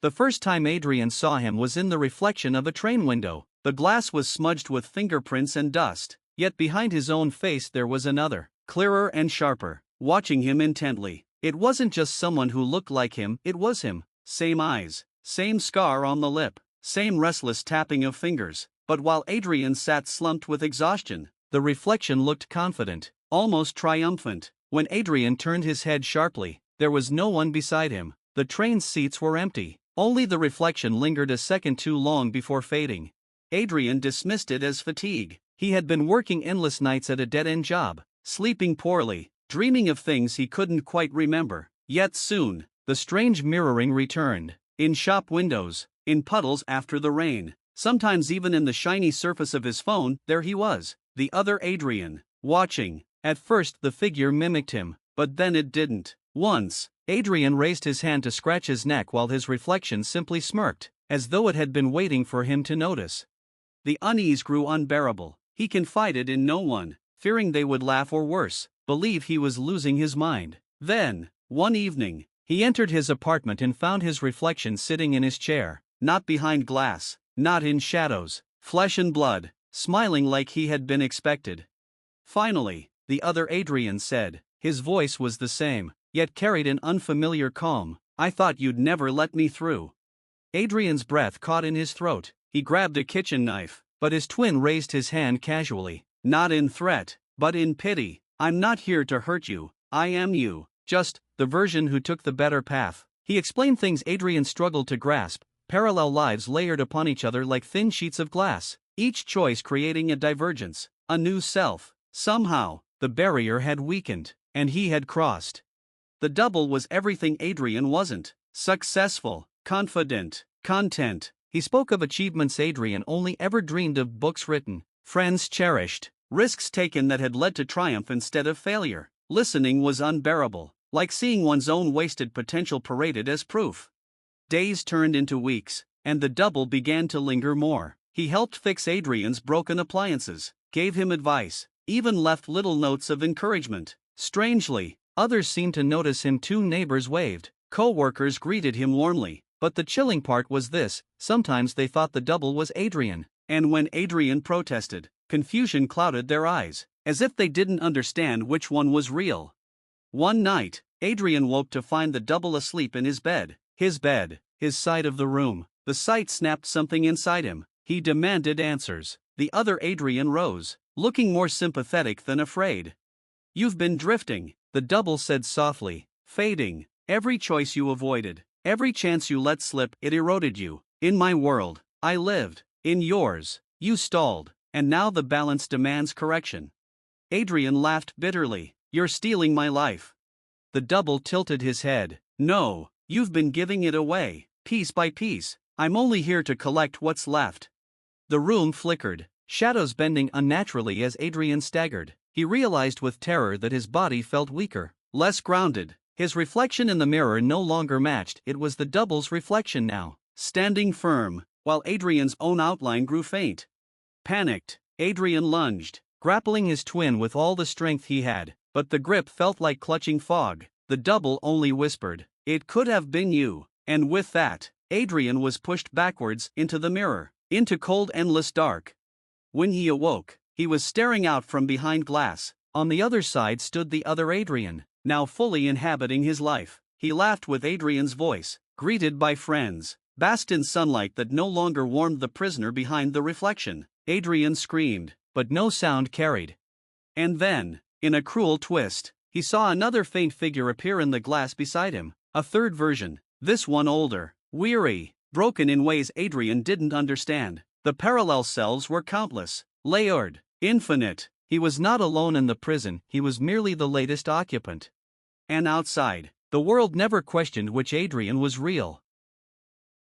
The first time Adrian saw him was in the reflection of a train window. The glass was smudged with fingerprints and dust, yet behind his own face there was another, clearer and sharper, watching him intently. It wasn't just someone who looked like him, it was him. Same eyes, same scar on the lip, same restless tapping of fingers. But while Adrian sat slumped with exhaustion, the reflection looked confident, almost triumphant. When Adrian turned his head sharply, there was no one beside him. The train's seats were empty. Only the reflection lingered a second too long before fading. Adrian dismissed it as fatigue. He had been working endless nights at a dead-end job, sleeping poorly, dreaming of things he couldn't quite remember. Yet soon, the strange mirroring returned. In shop windows, in puddles after the rain, sometimes even in the shiny surface of his phone, there he was, the other Adrian, watching. At first the figure mimicked him, but then it didn't. Once, Adrian raised his hand to scratch his neck while his reflection simply smirked, as though it had been waiting for him to notice. The unease grew unbearable. He confided in no one, fearing they would laugh or worse, believe he was losing his mind. Then, one evening, he entered his apartment and found his reflection sitting in his chair, not behind glass, not in shadows, flesh and blood, smiling like he had been expected. Finally, the other Adrian said. His voice was the same, yet carried an unfamiliar calm. "I thought you'd never let me through." Adrian's breath caught in his throat. He grabbed a kitchen knife, but his twin raised his hand casually, not in threat, but in pity. "I'm not here to hurt you, I am you, just the version who took the better path." He explained things Adrian struggled to grasp, parallel lives layered upon each other like thin sheets of glass, each choice creating a divergence, a new self. Somehow, the barrier had weakened, and he had crossed. The double was everything Adrian wasn't: successful, confident, content. He spoke of achievements Adrian only ever dreamed of, books written, friends cherished, risks taken that had led to triumph instead of failure. Listening was unbearable, like seeing one's own wasted potential paraded as proof. Days turned into weeks, and the double began to linger more. He helped fix Adrian's broken appliances, gave him advice, even left little notes of encouragement. Strangely, others seemed to notice him too. Neighbors waved, co-workers greeted him warmly. But the chilling part was this: sometimes they thought the double was Adrian, and when Adrian protested, confusion clouded their eyes, as if they didn't understand which one was real. One night, Adrian woke to find the double asleep in his bed, his side of the room. The sight snapped something inside him. He demanded answers. The other Adrian rose, looking more sympathetic than afraid. "You've been drifting," the double said softly, "fading. Every choice you avoided, every chance you let slip, it eroded you. In my world, I lived. In yours, you stalled. And now the balance demands correction." Adrian laughed bitterly. "You're stealing my life." The double tilted his head. "No, you've been giving it away, piece by piece. I'm only here to collect what's left." The room flickered, shadows bending unnaturally as Adrian staggered. He realized with terror that his body felt weaker, less grounded. His reflection in the mirror no longer matched. It was the double's reflection now, standing firm, while Adrian's own outline grew faint. Panicked, Adrian lunged, grappling his twin with all the strength he had, but the grip felt like clutching fog. The double only whispered, "It could have been you." And with that, Adrian was pushed backwards into the mirror, into cold, endless dark. When he awoke, he was staring out from behind glass. On the other side stood the other Adrian, now fully inhabiting his life. He laughed with Adrian's voice, greeted by friends, basked in sunlight that no longer warmed the prisoner behind the reflection. Adrian screamed, but no sound carried. And then, in a cruel twist, he saw another faint figure appear in the glass beside him, a third version, this one older, weary, broken in ways Adrian didn't understand. The parallel selves were countless, layered, infinite. He was not alone in the prison, he was merely the latest occupant. And outside, the world never questioned which Adrian was real.